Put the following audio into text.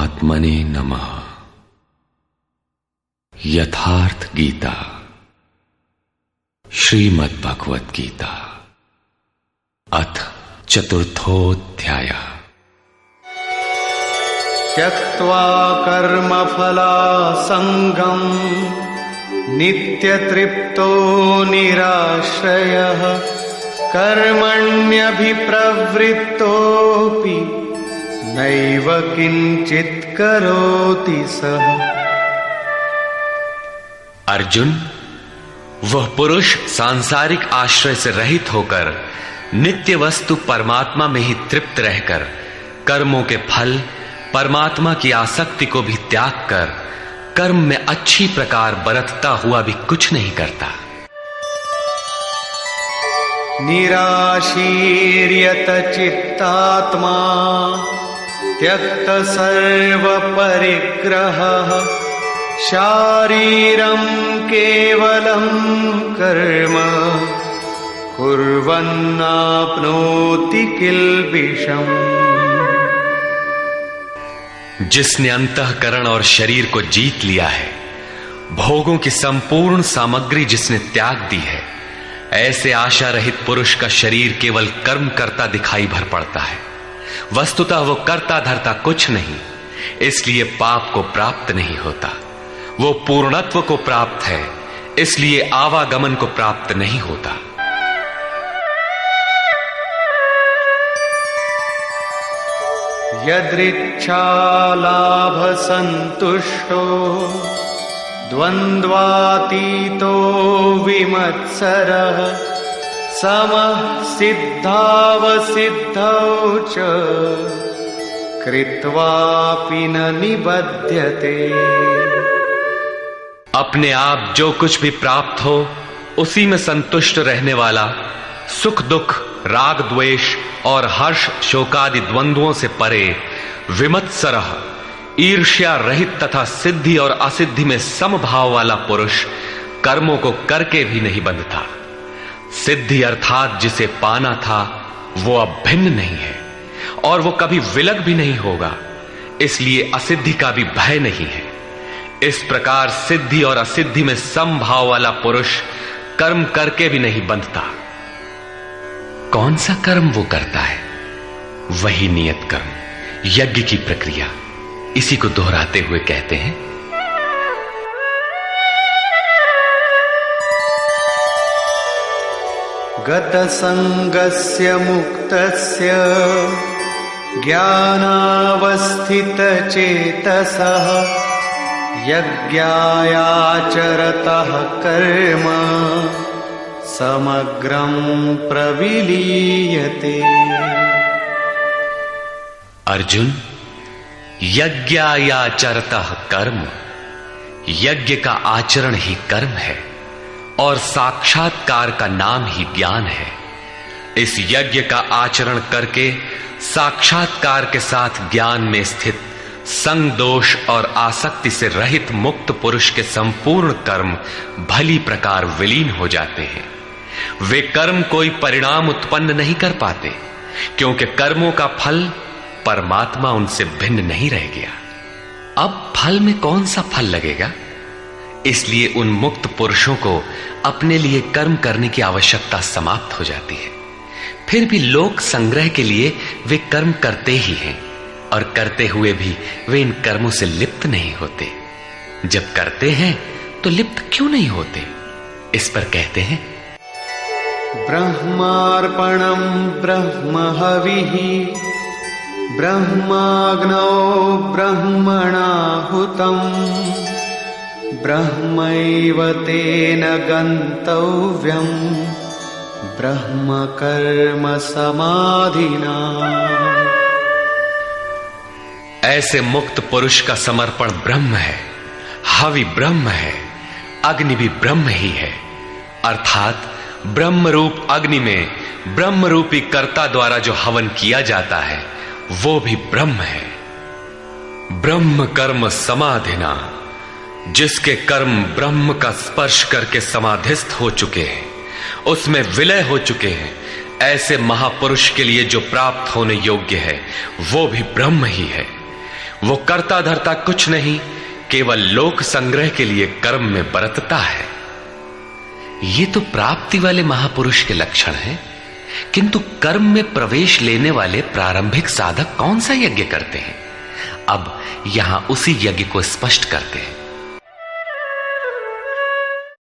परमात्मने नमः। यथार्थ गीता, श्रीमद् भगवत गीता, अथ चतुर्थोऽध्यायः। त्यक्त्वा कर्मफलासङ्गम् नित्यतृप्तो निराश्रयः कर्मण्यभिप्रवृत्तोऽपि नैव किंचित् करोति सः। अर्जुन, वह पुरुष सांसारिक आश्रय से रहित होकर नित्य वस्तु परमात्मा में ही तृप्त रहकर कर्मों के फल परमात्मा की आसक्ति को भी त्याग कर कर्म में अच्छी प्रकार बरतता हुआ भी कुछ नहीं करता। निराशीर्यत चित्तात्मा त्यक्त सर्व परिग्रहः शारीरं केवलं कर्म कुर्वन्नाप्नोति किल्बिषम्। जिसने अंतःकरण और शरीर को जीत लिया है, भोगों की संपूर्ण सामग्री जिसने त्याग दी है, ऐसे आशा रहित पुरुष का शरीर केवल कर्म करता दिखाई भर पड़ता है। वस्तुतः वो करता धरता कुछ नहीं, इसलिए पाप को प्राप्त नहीं होता। वो पूर्णत्व को प्राप्त है, इसलिए आवागमन को प्राप्त नहीं होता। यदृच्छालाभ संतुष्टो द्वन्द्वातीतो विमत्सरः समः सिद्धावसिद्धौ च कृत्वापि न निबध्यते। अपने आप जो कुछ भी प्राप्त हो उसी में संतुष्ट रहने वाला, सुख दुख राग द्वेष और हर्ष शोकादि द्वंद्वों से परे, विमत्सरः ईर्ष्या रहित तथा सिद्धि और असिद्धि में समभाव वाला पुरुष कर्मों को करके भी नहीं बंधता। सिद्धि अर्थात जिसे पाना था वो अब भिन्न नहीं है और वो कभी विलग भी नहीं होगा, इसलिए असिद्धि का भी भय नहीं है। इस प्रकार सिद्धि और असिद्धि में समभाव वाला पुरुष कर्म करके भी नहीं बंधता। कौन सा कर्म वो करता है? वही नियत कर्म, यज्ञ की प्रक्रिया। इसी को दोहराते हुए कहते हैं, गतसंगस्य मुक्तस्य ज्ञानावस्थितचेतसः यज्ञायाचरतः कर्म समग्रं प्रविलीयते। अर्जुन, यज्ञायाचरतः कर्म, यज्ञ का आचरण ही कर्म है और साक्षात्कार का नाम ही ज्ञान है। इस यज्ञ का आचरण करके साक्षात्कार के साथ ज्ञान में स्थित संग दोष और आसक्ति से रहित मुक्त पुरुष के संपूर्ण कर्म भली प्रकार विलीन हो जाते हैं। वे कर्म कोई परिणाम उत्पन्न नहीं कर पाते, क्योंकि कर्मों का फल परमात्मा उनसे भिन्न नहीं रह गया। अब फल में कौन सा फल लगेगा? इसलिए उन मुक्त पुरुषों को अपने लिए कर्म करने की आवश्यकता समाप्त हो जाती है। फिर भी लोक संग्रह के लिए वे कर्म करते ही हैं और करते हुए भी वे इन कर्मों से लिप्त नहीं होते। जब करते हैं तो लिप्त क्यों नहीं होते? इस पर कहते हैं, ब्रह्मार्पणं ब्रह्महविः ब्रह्माग्नौ ब्रह्मणाहुतं ब्रह्मैव तेन गन्तव्यं ब्रह्म कर्म समाधिना। ऐसे मुक्त पुरुष का समर्पण ब्रह्म है, हवि ब्रह्म है, अग्नि भी ब्रह्म ही है। अर्थात ब्रह्म रूप अग्नि में ब्रह्म रूपी कर्ता द्वारा जो हवन किया जाता है वो भी ब्रह्म है। ब्रह्म कर्म समाधिना, जिसके कर्म ब्रह्म का स्पर्श करके समाधिस्थ हो चुके हैं, उसमें विलय हो चुके हैं, ऐसे महापुरुष के लिए जो प्राप्त होने योग्य है वो भी ब्रह्म ही है। वो करता धरता कुछ नहीं, केवल लोक संग्रह के लिए कर्म में बरतता है। ये तो प्राप्ति वाले महापुरुष के लक्षण हैं, किंतु कर्म में प्रवेश लेने वाले प्रारंभिक साधक कौन सा यज्ञ करते हैं? अब यहां उसी यज्ञ को स्पष्ट करते हैं।